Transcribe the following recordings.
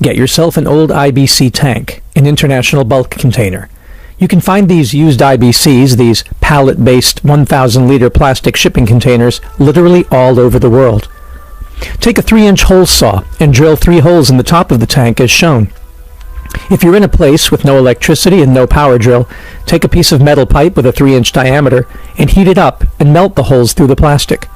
Get yourself an old IBC tank, an international bulk container. You can find these used IBCs, these pallet-based 1,000-liter plastic shipping containers, literally all over the world. Take a 3-inch hole saw and drill 3 holes in the top of the tank as shown. If you're in a place with no electricity and no power drill, take a piece of metal pipe with a 3-inch diameter and heat it up and melt the holes through the plastic.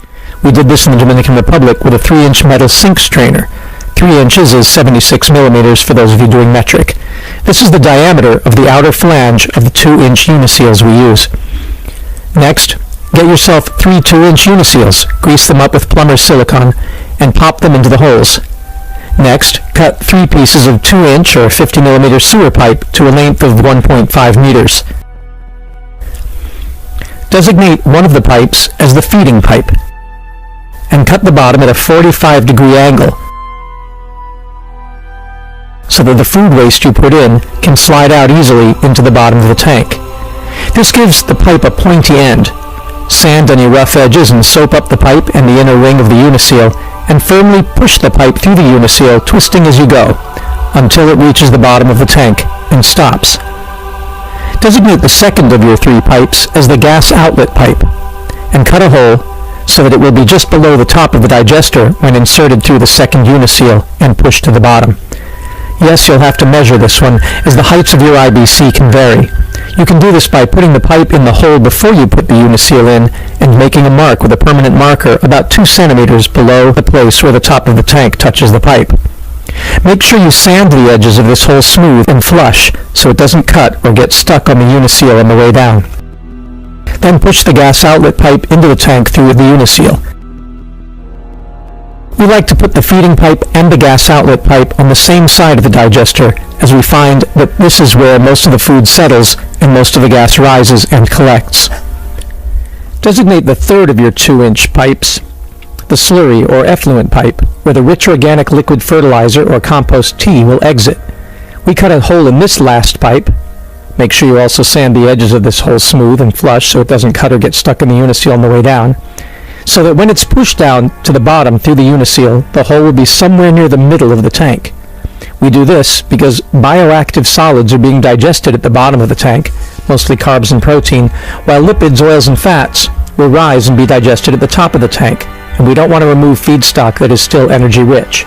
We did this in the Dominican Republic with a 3-inch metal sink strainer. 3 inches is 76 millimeters for those of you doing metric. This is the diameter of the outer flange of the 2-inch uniseals we use. Next, get yourself 3 2-inch uniseals, grease them up with plumber's silicone, and pop them into the holes. Next, cut 3 pieces of 2-inch or 50 millimeter sewer pipe to a length of 1.5 meters. Designate one of the pipes as the feeding pipe, and cut the bottom at a 45-degree angle, so that the food waste you put in can slide out easily into the bottom of the tank. This gives the pipe a pointy end. Sand any rough edges and soap up the pipe and the inner ring of the uniseal, and firmly push the pipe through the uniseal, twisting as you go, until it reaches the bottom of the tank and stops. Designate the second of your 3 pipes as the gas outlet pipe, and cut a hole so that it will be just below the top of the digester when inserted through the second uniseal and pushed to the bottom. Yes, you'll have to measure this one, as the heights of your IBC can vary. You can do this by putting the pipe in the hole before you put the uniseal in and making a mark with a permanent marker about 2 centimeters below the place where the top of the tank touches the pipe. Make sure you sand the edges of this hole smooth and flush so it doesn't cut or get stuck on the uniseal on the way down. Then push the gas outlet pipe into the tank through the uniseal. We like to put the feeding pipe and the gas outlet pipe on the same side of the digester, as we find that this is where most of the food settles and most of the gas rises and collects. Designate the third of your 2-inch pipes, the slurry or effluent pipe, where the rich organic liquid fertilizer or compost tea will exit. We cut a hole in this last pipe. Make sure you also sand the edges of this hole smooth and flush so it doesn't cut or get stuck in the uniseal on the way down, so that when it's pushed down to the bottom through the uniseal, the hole will be somewhere near the middle of the tank. We do this because bioactive solids are being digested at the bottom of the tank, mostly carbs and protein, while lipids, oils, and fats will rise and be digested at the top of the tank, and we don't want to remove feedstock that is still energy-rich.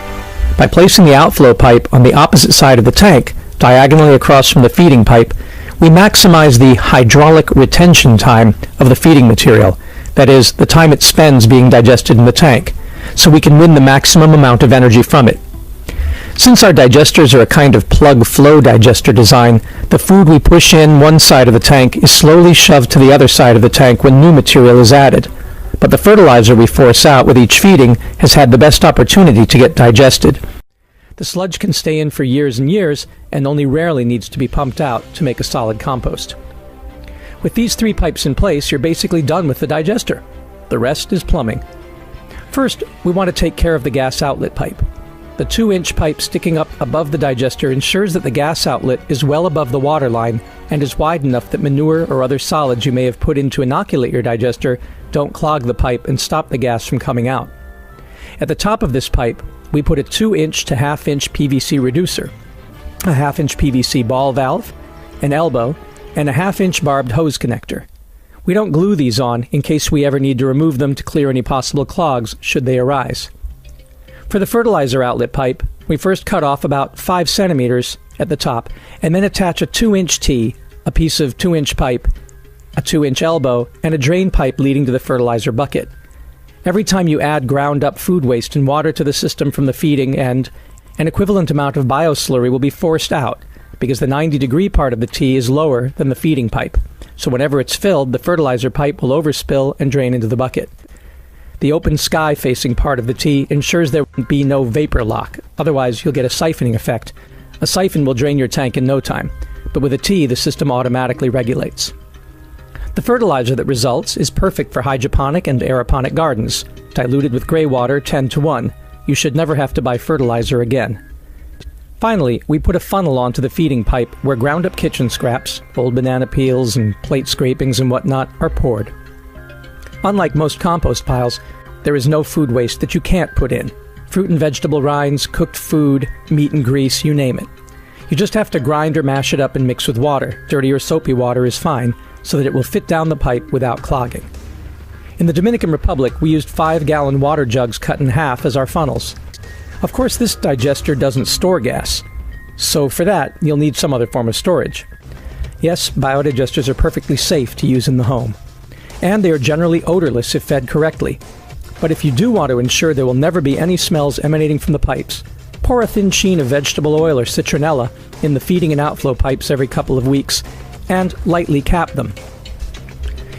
By placing the outflow pipe on the opposite side of the tank, diagonally across from the feeding pipe, we maximize the hydraulic retention time of the feeding material, that is, the time it spends being digested in the tank, so we can win the maximum amount of energy from it. Since our digesters are a kind of plug-flow digester design, the food we push in one side of the tank is slowly shoved to the other side of the tank when new material is added. But the fertilizer we force out with each feeding has had the best opportunity to get digested. The sludge can stay in for years and years, and only rarely needs to be pumped out to make a solid compost. With these 3 pipes in place, you're basically done with the digester. The rest is plumbing. First, we want to take care of the gas outlet pipe. The 2-inch pipe sticking up above the digester ensures that the gas outlet is well above the water line and is wide enough that manure or other solids you may have put in to inoculate your digester don't clog the pipe and stop the gas from coming out. At the top of this pipe, we put a 2-inch to 1/2-inch PVC reducer, a 1/2-inch PVC ball valve, an elbow, and a 1/2-inch barbed hose connector. We don't glue these on in case we ever need to remove them to clear any possible clogs should they arise. For the fertilizer outlet pipe, we first cut off about 5 centimeters at the top and then attach a 2-inch T, a piece of 2-inch pipe, a 2-inch elbow, and a drain pipe leading to the fertilizer bucket. Every time you add ground up food waste and water to the system from the feeding end, an equivalent amount of bioslurry will be forced out, because the 90-degree part of the T is lower than the feeding pipe. So whenever it's filled, the fertilizer pipe will overspill and drain into the bucket. The open sky-facing part of the T ensures there will be no vapor lock, otherwise you'll get a siphoning effect. A siphon will drain your tank in no time, but with a T, the system automatically regulates. The fertilizer that results is perfect for hydroponic and aeroponic gardens, diluted with gray water 10:1. You should never have to buy fertilizer again. Finally, we put a funnel onto the feeding pipe where ground-up kitchen scraps, old banana peels and plate scrapings and whatnot, are poured. Unlike most compost piles, there is no food waste that you can't put in. Fruit and vegetable rinds, cooked food, meat and grease, you name it. You just have to grind or mash it up and mix with water. Dirty or soapy water is fine, so that it will fit down the pipe without clogging. In the Dominican Republic, we used 5-gallon water jugs cut in half as our funnels. Of course, this digester doesn't store gas, so for that, you'll need some other form of storage. Yes, biodigesters are perfectly safe to use in the home, and they are generally odorless if fed correctly. But if you do want to ensure there will never be any smells emanating from the pipes, pour a thin sheen of vegetable oil or citronella in the feeding and outflow pipes every couple of weeks, and lightly cap them.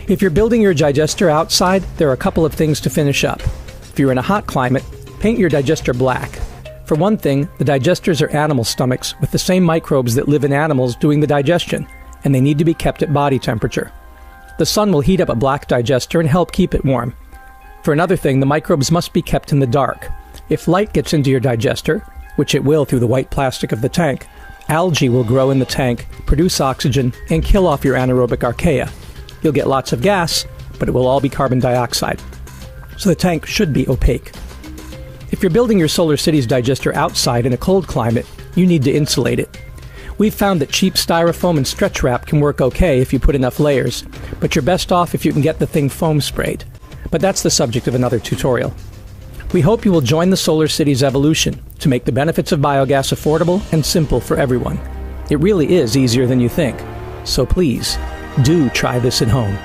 If you're building your digester outside, there are a couple of things to finish up. If you're in a hot climate, paint your digester black. For one thing, the digesters are animal stomachs with the same microbes that live in animals doing the digestion, and they need to be kept at body temperature. The sun will heat up a black digester and help keep it warm. For another thing, the microbes must be kept in the dark. If light gets into your digester, which it will through the white plastic of the tank, algae will grow in the tank, produce oxygen, and kill off your anaerobic archaea. You'll get lots of gas, but it will all be carbon dioxide. So the tank should be opaque. If you're building your Solar Cities digester outside in a cold climate, you need to insulate it. We've found that cheap styrofoam and stretch wrap can work okay if you put enough layers, but you're best off if you can get the thing foam sprayed. But that's the subject of another tutorial. We hope you will join the Solar Cities evolution to make the benefits of biogas affordable and simple for everyone. It really is easier than you think. So please, do try this at home.